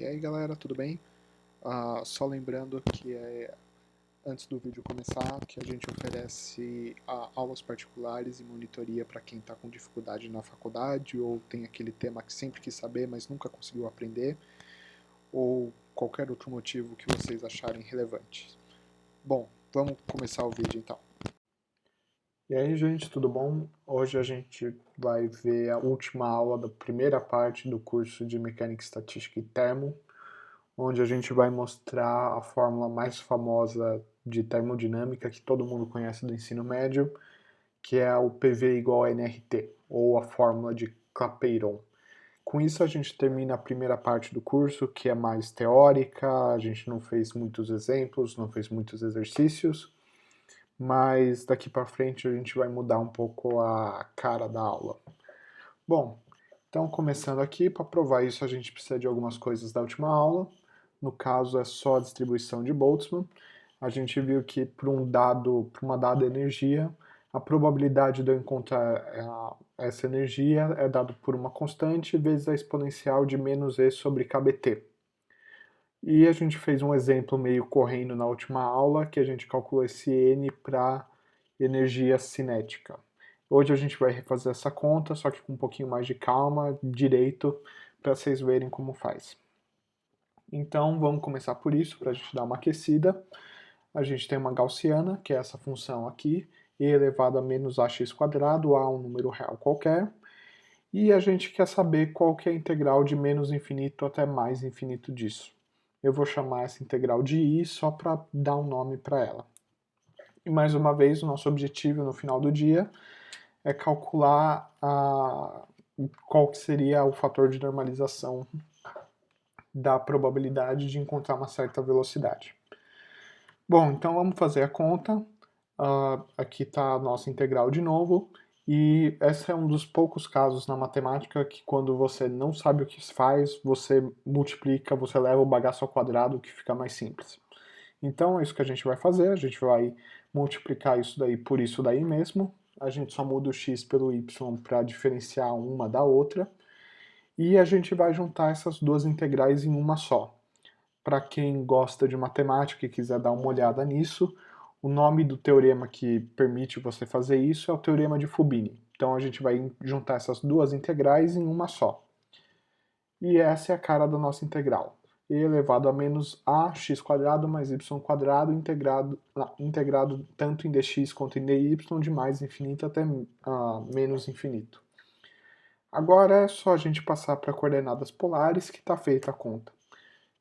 E aí galera, tudo bem? Só lembrando que antes do vídeo começar, que a gente oferece aulas particulares e monitoria para quem está com dificuldade na faculdade ou tem aquele tema que sempre quis saber, mas nunca conseguiu aprender, ou qualquer outro motivo que vocês acharem relevante. Bom, vamos começar o vídeo então. E aí gente, tudo bom? Hoje a gente vai ver a última aula da primeira parte do curso de Mecânica, Estatística e Termo, onde a gente vai mostrar a fórmula mais famosa de termodinâmica que todo mundo conhece do ensino médio, que é o PV igual a nRT, ou a fórmula de Clapeyron. Com isso a gente termina a primeira parte do curso, que é mais teórica, a gente não fez muitos exemplos, não fez muitos exercícios, mas daqui para frente a gente vai mudar um pouco a cara da aula. Bom, então começando aqui, para provar isso a gente precisa de algumas coisas da última aula. No caso é só a distribuição de Boltzmann. A gente viu que para uma dada energia, a probabilidade de eu encontrar essa energia é dado por uma constante vezes a exponencial de menos e sobre kBt. E a gente fez um exemplo meio correndo na última aula, que a gente calculou esse n para energia cinética. Hoje a gente vai refazer essa conta, só que com um pouquinho mais de calma, direito, para vocês verem como faz. Então vamos começar por isso, para a gente dar uma aquecida. A gente tem uma gaussiana, que é essa função aqui, e elevado a menos ax quadrado, a um número real qualquer. E a gente quer saber qual que é a integral de menos infinito até mais infinito disso. Eu vou chamar essa integral de i só para dar um nome para ela. E mais uma vez, o nosso objetivo no final do dia é calcular qual que seria o fator de normalização da probabilidade de encontrar uma certa velocidade. Bom, então vamos fazer a conta. Aqui está a nossa integral de novo. E esse é um dos poucos casos na matemática que quando você não sabe o que faz, você multiplica, você leva o bagaço ao quadrado, que fica mais simples. Então é isso que a gente vai fazer, a gente vai multiplicar isso daí por isso daí mesmo. A gente só muda o x pelo y para diferenciar uma da outra. E a gente vai juntar essas duas integrais em uma só. Para quem gosta de matemática e quiser dar uma olhada nisso, o nome do teorema que permite você fazer isso é o teorema de Fubini. Então a gente vai juntar essas duas integrais em uma só. E essa é a cara da nossa integral. E elevado a menos ax quadrado mais y quadrado integrado tanto em dx quanto em dy de mais infinito até menos infinito. Agora é só a gente passar para coordenadas polares que está feita a conta.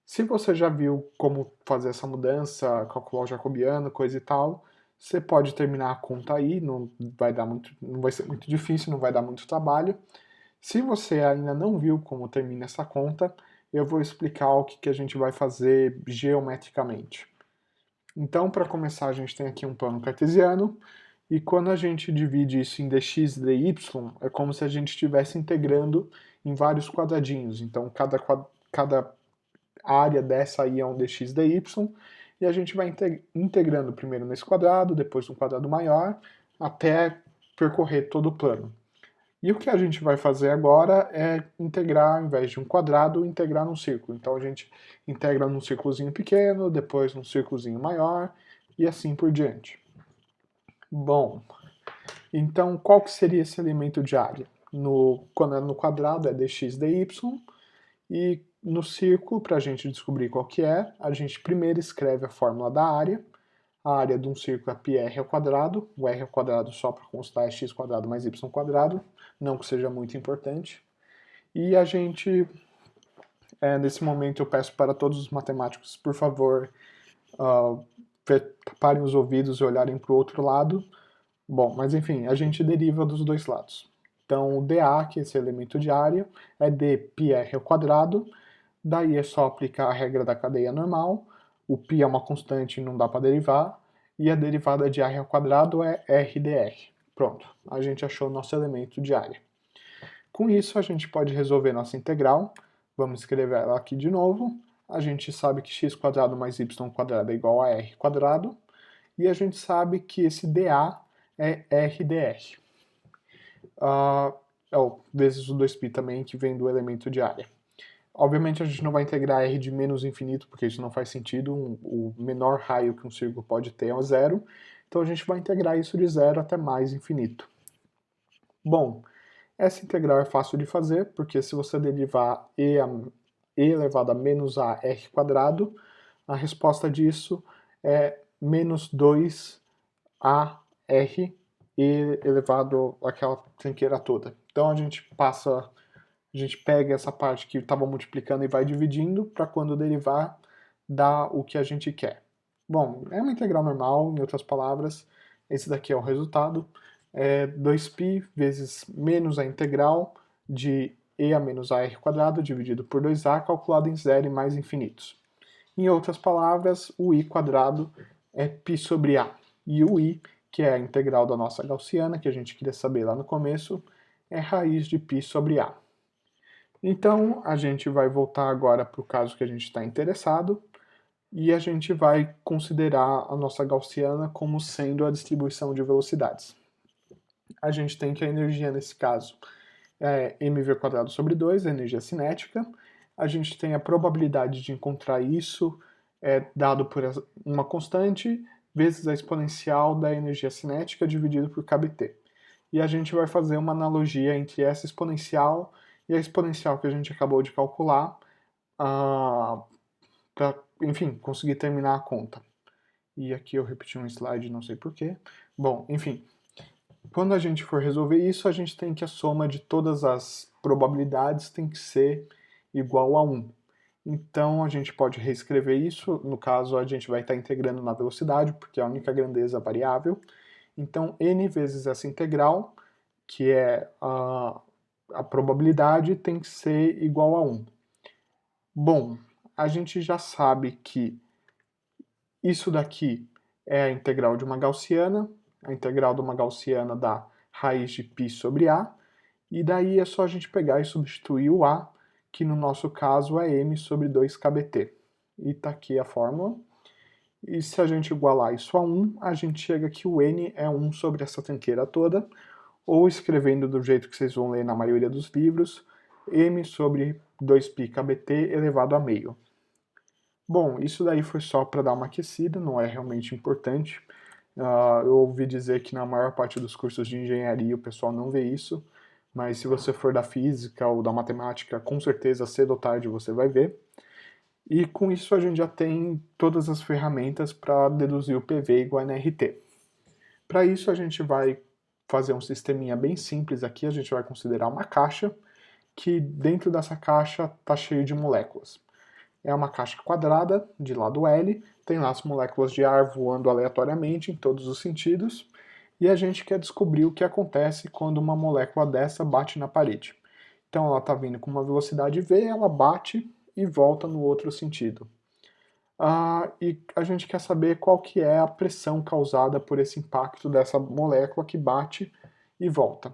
Se você já viu como fazer essa mudança, calcular o jacobiano, coisa e tal, você pode terminar a conta aí, não vai ser muito difícil, não vai dar muito trabalho. Se você ainda não viu como termina essa conta, eu vou explicar o que a gente vai fazer geometricamente. Então, para começar, a gente tem aqui um plano cartesiano, e quando a gente divide isso em dx e dy, é como se a gente estivesse integrando em vários quadradinhos. Então, cada área dessa aí é um dx dy, e a gente vai integrando primeiro nesse quadrado, depois no quadrado maior, até percorrer todo o plano. E o que a gente vai fazer agora é integrar, ao invés de um quadrado, integrar num círculo. Então a gente integra num círculozinho pequeno, depois num círculozinho maior, e assim por diante. Bom, então qual que seria esse elemento de área? Quando é no quadrado é dx dy, e no círculo, para a gente descobrir qual que é, a gente primeiro escreve a fórmula da área. A área de um círculo é πr ao quadrado, o r ao quadrado só para constar é x quadrado mais y quadrado, não que seja muito importante. E a gente, nesse momento eu peço para todos os matemáticos, por favor, taparem os ouvidos e olharem para o outro lado. Bom, mas enfim, a gente deriva dos dois lados. Então o dA, que é esse elemento de área, é dπr ao quadrado, daí é só aplicar a regra da cadeia normal, o π é uma constante e não dá para derivar, e a derivada de r ao quadrado é rdr. Pronto, a gente achou nosso elemento de área. Com isso a gente pode resolver nossa integral, vamos escrever ela aqui de novo, a gente sabe que x quadrado mais y quadrado é igual a r quadrado, e a gente sabe que esse dA é rdr. Vezes o 2π também, que vem do elemento de área. Obviamente a gente não vai integrar r de menos infinito, porque isso não faz sentido, o menor raio que um círculo pode ter é o zero, então a gente vai integrar isso de zero até mais infinito. Bom, essa integral é fácil de fazer, porque se você derivar e elevado a menos a r quadrado, a resposta disso é menos 2ar e elevado àquela tranqueira toda. Então a gente pega essa parte que estava multiplicando e vai dividindo para quando derivar dar o que a gente quer. Bom, é uma integral normal, em outras palavras, esse daqui é o resultado. É 2π vezes menos a integral de e a menos ar quadrado dividido por 2a calculado em zero e mais infinitos. Em outras palavras, o i quadrado é π sobre a. E o i, que é a integral da nossa gaussiana, que a gente queria saber lá no começo, é raiz de π sobre a. Então, a gente vai voltar agora para o caso que a gente está interessado, e a gente vai considerar a nossa gaussiana como sendo a distribuição de velocidades. A gente tem que a energia, nesse caso, é mv² sobre 2, a energia cinética. A gente tem a probabilidade de encontrar isso dado por uma constante vezes a exponencial da energia cinética dividido por kBt. E a gente vai fazer uma analogia entre essa exponencial e a exponencial que a gente acabou de calcular para, enfim, conseguir terminar a conta. E aqui eu repeti um slide, não sei porquê. Bom, enfim, quando a gente for resolver isso, a gente tem que a soma de todas as probabilidades tem que ser igual a 1. Então a gente pode reescrever isso, no caso a gente vai estar integrando na velocidade, porque é a única grandeza variável. Então n vezes essa integral, que é a probabilidade, tem que ser igual a 1. Bom, a gente já sabe que isso daqui é a integral de uma gaussiana, a integral de uma gaussiana dá raiz de π sobre a, e daí é só a gente pegar e substituir o a, que no nosso caso é m sobre 2kBt. E tá aqui a fórmula. E se a gente igualar isso a 1, a gente chega que o n é 1 sobre essa tranqueira toda, ou escrevendo do jeito que vocês vão ler na maioria dos livros, m sobre 2πkBt elevado a meio. Bom, isso daí foi só para dar uma aquecida, não é realmente importante. Eu ouvi dizer que na maior parte dos cursos de engenharia o pessoal não vê isso, mas se você for da física ou da matemática, com certeza cedo ou tarde você vai ver. E com isso a gente já tem todas as ferramentas para deduzir o PV igual a nRT. Para isso a gente vai fazer um sisteminha bem simples aqui, a gente vai considerar uma caixa, que dentro dessa caixa está cheio de moléculas. É uma caixa quadrada, de lado L, tem lá as moléculas de ar voando aleatoriamente em todos os sentidos, e a gente quer descobrir o que acontece quando uma molécula dessa bate na parede. Então ela está vindo com uma velocidade v, ela bate e volta no outro sentido. E a gente quer saber qual que é a pressão causada por esse impacto dessa molécula que bate e volta.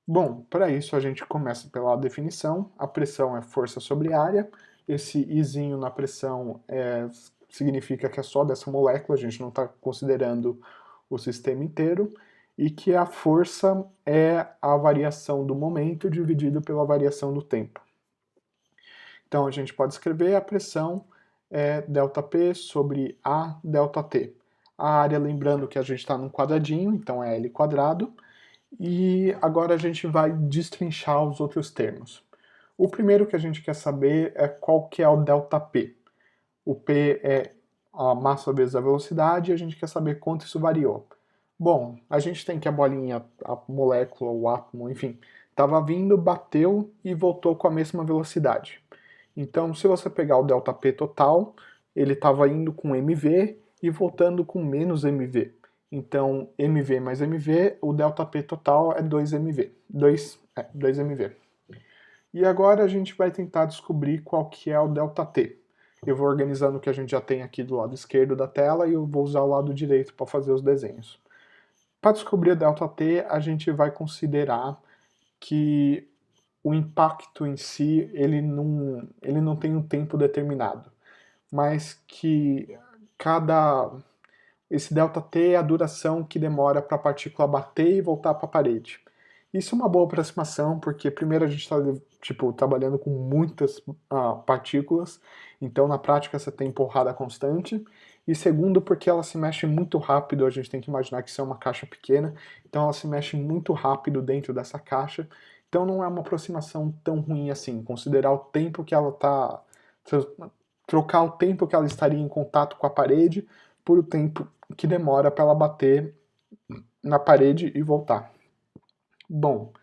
Bom, para isso a gente começa pela definição. A pressão é força sobre área. Esse izinho na pressão significa que é só dessa molécula, a gente não está considerando o sistema inteiro. E que a força é a variação do momento dividido pela variação do tempo. Então a gente pode escrever a pressão ΔP sobre A ΔT. A área, lembrando que a gente está num quadradinho, então é L quadrado. E agora a gente vai destrinchar os outros termos. O primeiro que a gente quer saber é qual que é o ΔP. O P é a massa vezes a velocidade e a gente quer saber quanto isso variou. Bom, a gente tem que a bolinha, a molécula, o átomo, enfim, estava vindo, bateu e voltou com a mesma velocidade. Então, se você pegar o ΔP total, ele estava indo com mv e voltando com menos mv. Então, mv mais mv, o ΔP total é 2mv. 2mv. E agora a gente vai tentar descobrir qual que é o ΔT. Eu vou organizando o que a gente já tem aqui do lado esquerdo da tela e eu vou usar o lado direito para fazer os desenhos. Para descobrir o ΔT, a gente vai considerar que o impacto em si ele não tem um tempo determinado, mas que esse ΔT é a duração que demora para a partícula bater e voltar para a parede. Isso é uma boa aproximação, porque primeiro a gente está tipo, trabalhando com muitas partículas, então na prática você tem porrada constante. E segundo, porque ela se mexe muito rápido, a gente tem que imaginar que isso é uma caixa pequena, então ela se mexe muito rápido dentro dessa caixa, então não é uma aproximação tão ruim assim, considerar o tempo que ela está... trocar o tempo que ela estaria em contato com a parede por o tempo que demora para ela bater na parede e voltar. Bom,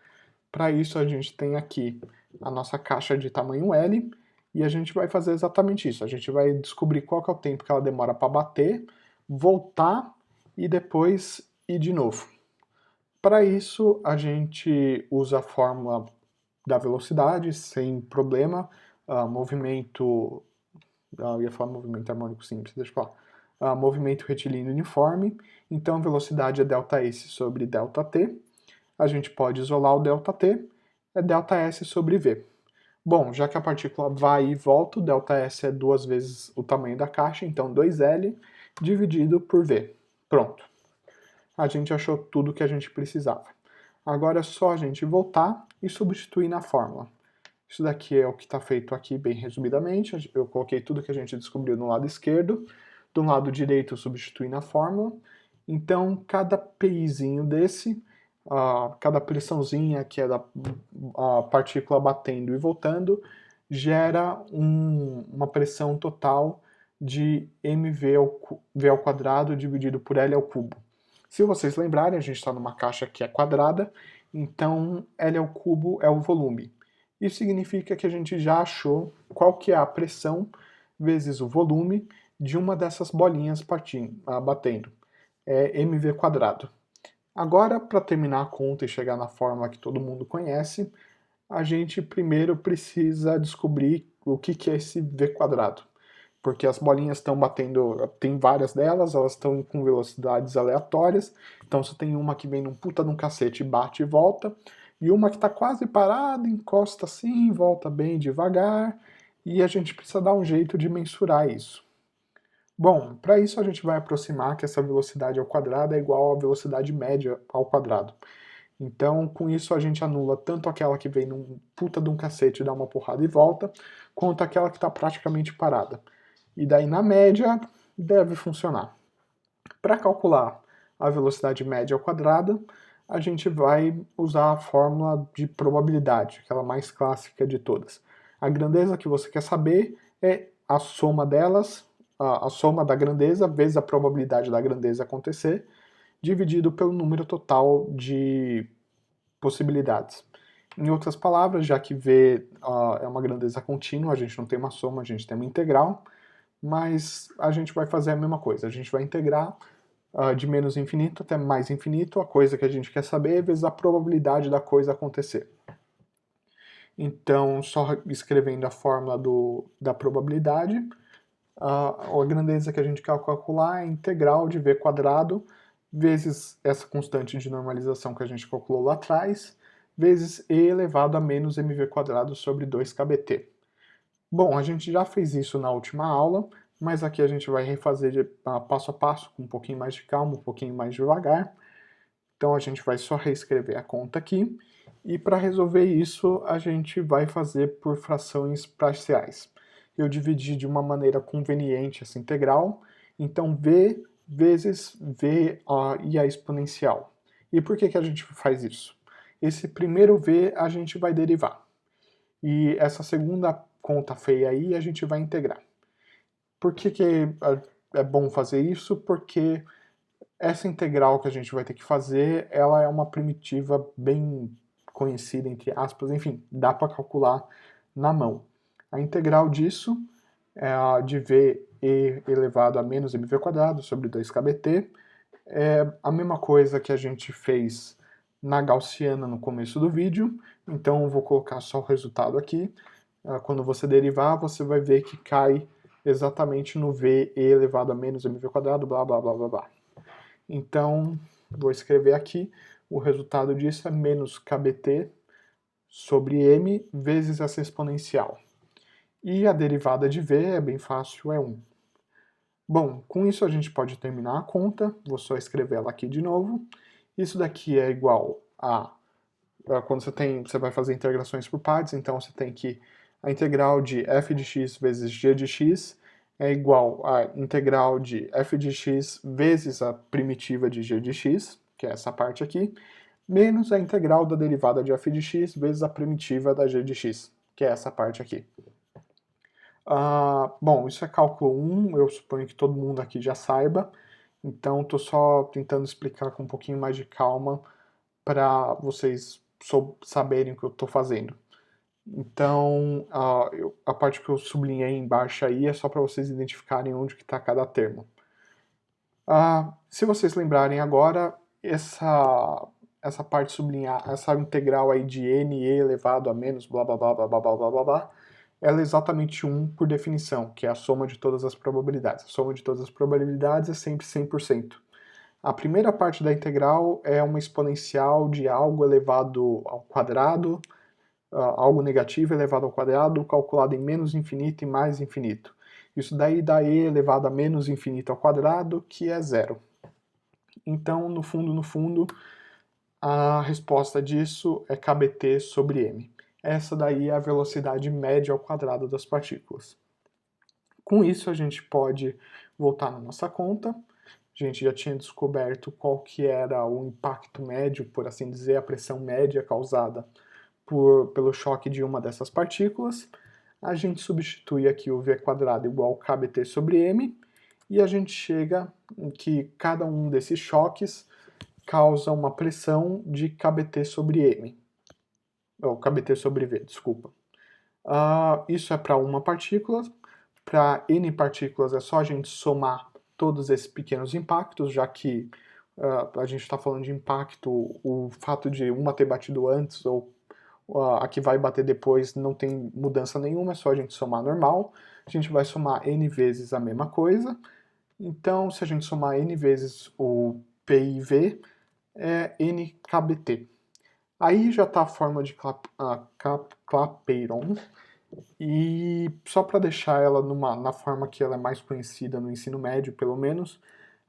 para isso a gente tem aqui a nossa caixa de tamanho L e a gente vai fazer exatamente isso. A gente vai descobrir qual que é o tempo que ela demora para bater, voltar e depois ir de novo. Para isso a gente usa a fórmula da velocidade sem problema, movimento... eu ia falar movimento harmônico simples, deixa eu falar. Movimento retilíneo uniforme, então a velocidade é ΔS sobre ΔT. A gente pode isolar o ΔT, é ΔS sobre V. Bom, já que a partícula vai e volta, o ΔS é 2 vezes o tamanho da caixa, então 2L dividido por V. Pronto. A gente achou tudo que a gente precisava. Agora é só a gente voltar e substituir na fórmula. Isso daqui é o que está feito aqui bem resumidamente. Eu coloquei tudo que a gente descobriu no lado esquerdo. Do lado direito eu substituí na fórmula. Então, cada PIzinho desse, cada pressãozinha que é da partícula batendo e voltando, gera uma pressão total de mv ao quadrado dividido por L ao cubo. Se vocês lembrarem, a gente está numa caixa que é quadrada, então L ao cubo é o volume. Isso significa que a gente já achou qual que é a pressão vezes o volume de uma dessas bolinhas batendo. É mv quadrado. Agora, para terminar a conta e chegar na fórmula que todo mundo conhece, a gente primeiro precisa descobrir o que é esse v quadrado. Porque as bolinhas estão batendo, tem várias delas, elas estão com velocidades aleatórias, então você tem uma que vem num puta de um cacete, bate e volta, e uma que está quase parada, encosta assim, volta bem devagar, e a gente precisa dar um jeito de mensurar isso. Bom, para isso a gente vai aproximar que essa velocidade ao quadrado é igual à velocidade média ao quadrado. Então, com isso a gente anula tanto aquela que vem num puta de um cacete e dá uma porrada e volta, quanto aquela que está praticamente parada. E daí, na média, deve funcionar. Para calcular a velocidade média ao quadrado, a gente vai usar a fórmula de probabilidade, aquela mais clássica de todas. A grandeza que você quer saber é a soma delas, a soma da grandeza vezes a probabilidade da grandeza acontecer, dividido pelo número total de possibilidades. Em outras palavras, já que V é uma grandeza contínua, a gente não tem uma soma, a gente tem uma integral, mas a gente vai fazer a mesma coisa, a gente vai integrar de menos infinito até mais infinito a coisa que a gente quer saber vezes a probabilidade da coisa acontecer. Então, só escrevendo a fórmula da probabilidade, a grandeza que a gente quer calcular é integral de v quadrado vezes essa constante de normalização que a gente calculou lá atrás, vezes e elevado a menos mv quadrado sobre 2kbt. Bom, a gente já fez isso na última aula, mas aqui a gente vai refazer passo a passo, com um pouquinho mais de calma, um pouquinho mais devagar. Então a gente vai só reescrever a conta aqui, e para resolver isso a gente vai fazer por frações parciais. Eu dividi de uma maneira conveniente essa integral, então v vezes v e a exponencial. E por que a gente faz isso? Esse primeiro v a gente vai derivar, e essa segunda conta feia aí a gente vai integrar. Por que é bom fazer isso? Porque essa integral que a gente vai ter que fazer, ela é uma primitiva bem conhecida, entre aspas, enfim, dá para calcular na mão. A integral disso é a de v elevado a menos mv quadrado sobre 2kbt, é a mesma coisa que a gente fez na gaussiana no começo do vídeo, então eu vou colocar só o resultado aqui. Quando você derivar, você vai ver que cai exatamente no v elevado a menos mv quadrado, blá blá blá blá blá. Então, vou escrever aqui, o resultado disso é menos kbt sobre m vezes essa exponencial. E a derivada de v é bem fácil, é 1. Bom, com isso a gente pode terminar a conta, vou só escrever ela aqui de novo. Isso daqui é igual a quando você vai fazer integrações por partes, então você tem que a integral de f de x vezes g de x é igual à integral de f de x vezes a primitiva de g de x, que é essa parte aqui, menos a integral da derivada de f de x vezes a primitiva da g de x, que é essa parte aqui. Bom, isso é cálculo 1, eu suponho que todo mundo aqui já saiba, então estou só tentando explicar com um pouquinho mais de calma para vocês saberem o que eu estou fazendo. Então, a parte que eu sublinhei embaixo aí é só para vocês identificarem onde que está cada termo. Se vocês lembrarem agora, essa parte sublinhar, essa integral aí de n e elevado a menos blá blá blá blá blá blá blá blá blá, ela é exatamente 1 por definição, que é a soma de todas as probabilidades. A soma de todas as probabilidades é sempre 100%. A primeira parte da integral é uma exponencial de algo elevado ao quadrado, algo negativo elevado ao quadrado, calculado em menos infinito e mais infinito. Isso daí dá e elevado a menos infinito ao quadrado, que é zero. Então, no fundo, a resposta disso é kBt sobre m. Essa daí é a velocidade média ao quadrado das partículas. Com isso, a gente pode voltar na nossa conta. A gente já tinha descoberto qual que era o impacto médio, por assim dizer, a pressão média causada pelo choque de uma dessas partículas. A gente substitui aqui o v² igual a kBt sobre m, e a gente chega em que cada um desses choques causa uma pressão de kBt sobre m. Ou kBt sobre v, desculpa. Isso é para uma partícula. Para n partículas é só a gente somar todos esses pequenos impactos, já que a gente está falando de impacto, o fato de uma ter batido antes ou a que vai bater depois não tem mudança nenhuma, é só a gente somar normal. A gente vai somar n vezes a mesma coisa. Então, se a gente somar n vezes o P e V, é n kBt. Aí já está a forma de Clapeyron, e só para deixar ela na forma que ela é mais conhecida no ensino médio, pelo menos,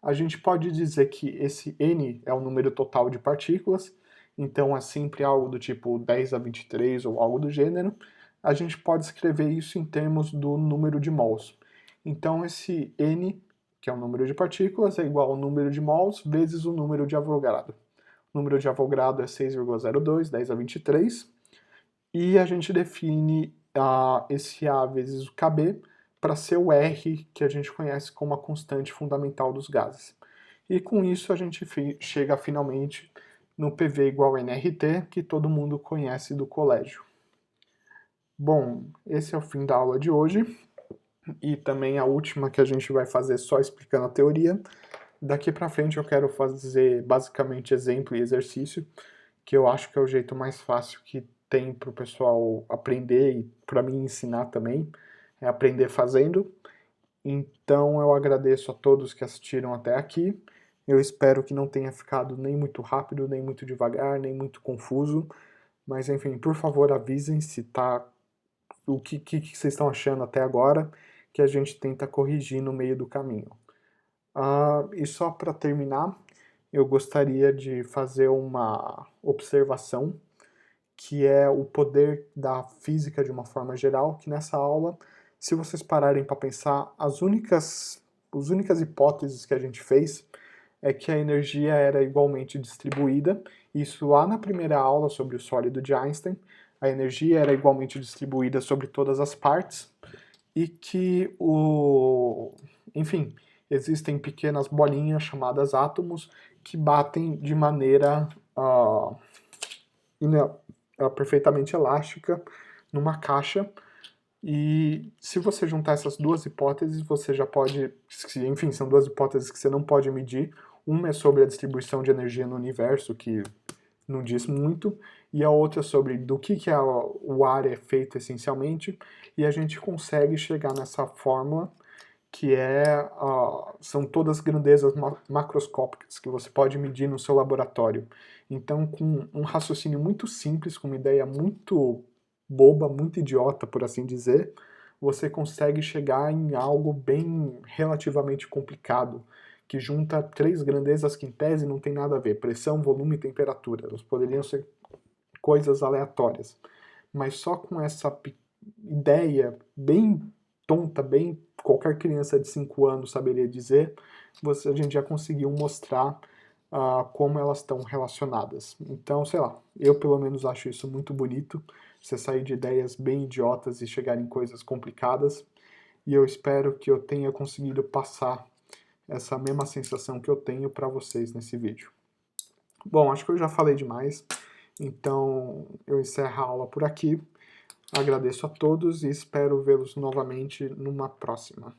a gente pode dizer que esse n é o número total de partículas, então é sempre algo do tipo 10 a 23 ou algo do gênero. A gente pode escrever isso em termos do número de mols. Então esse n, que é o número de partículas, é igual ao número de mols vezes o número de Avogadro. O número de Avogadro é 6,02, 10 a 23, e a gente define esse A vezes o Kb para ser o R, que a gente conhece como a constante fundamental dos gases. E com isso a gente chega finalmente no PV igual a nRT, que todo mundo conhece do colégio. Bom, esse é o fim da aula de hoje, e também a última que a gente vai fazer só explicando a teoria. Daqui para frente eu quero fazer basicamente exemplo e exercício, que eu acho que é o jeito mais fácil que tem para o pessoal aprender e para mim ensinar também, é aprender fazendo. Então eu agradeço a todos que assistiram até aqui. Eu espero que não tenha ficado nem muito rápido, nem muito devagar, nem muito confuso. Mas enfim, por favor avisem se tá o que vocês estão achando até agora, que a gente tenta corrigir no meio do caminho. E só para terminar, eu gostaria de fazer uma observação, que é o poder da física de uma forma geral, que nessa aula, se vocês pararem para pensar, as únicas hipóteses que a gente fez é que a energia era igualmente distribuída, isso lá na primeira aula sobre o sólido de Einstein, a energia era igualmente distribuída sobre todas as partes, e que enfim, existem pequenas bolinhas chamadas átomos que batem de maneira perfeitamente elástica numa caixa, e se você juntar essas duas hipóteses, você já pode, enfim, são duas hipóteses que você não pode medir. Uma é sobre a distribuição de energia no universo, que não diz muito, e a outra sobre do que o ar é feito essencialmente, e a gente consegue chegar nessa fórmula que são todas grandezas macroscópicas que você pode medir no seu laboratório. Então, com um raciocínio muito simples, com uma ideia muito boba, muito idiota, por assim dizer, você consegue chegar em algo bem relativamente complicado, que junta três grandezas que em tese não tem nada a ver, pressão, volume e temperatura. Elas poderiam ser coisas aleatórias. Mas só com essa ideia bem tonta, bem qualquer criança de 5 anos saberia dizer, a gente já conseguiu mostrar como elas estão relacionadas. Então, sei lá, eu pelo menos acho isso muito bonito, você sair de ideias bem idiotas e chegar em coisas complicadas, e eu espero que eu tenha conseguido passar essa mesma sensação que eu tenho para vocês nesse vídeo. Bom, acho que eu já falei demais, então eu encerro a aula por aqui. Agradeço a todos e espero vê-los novamente numa próxima.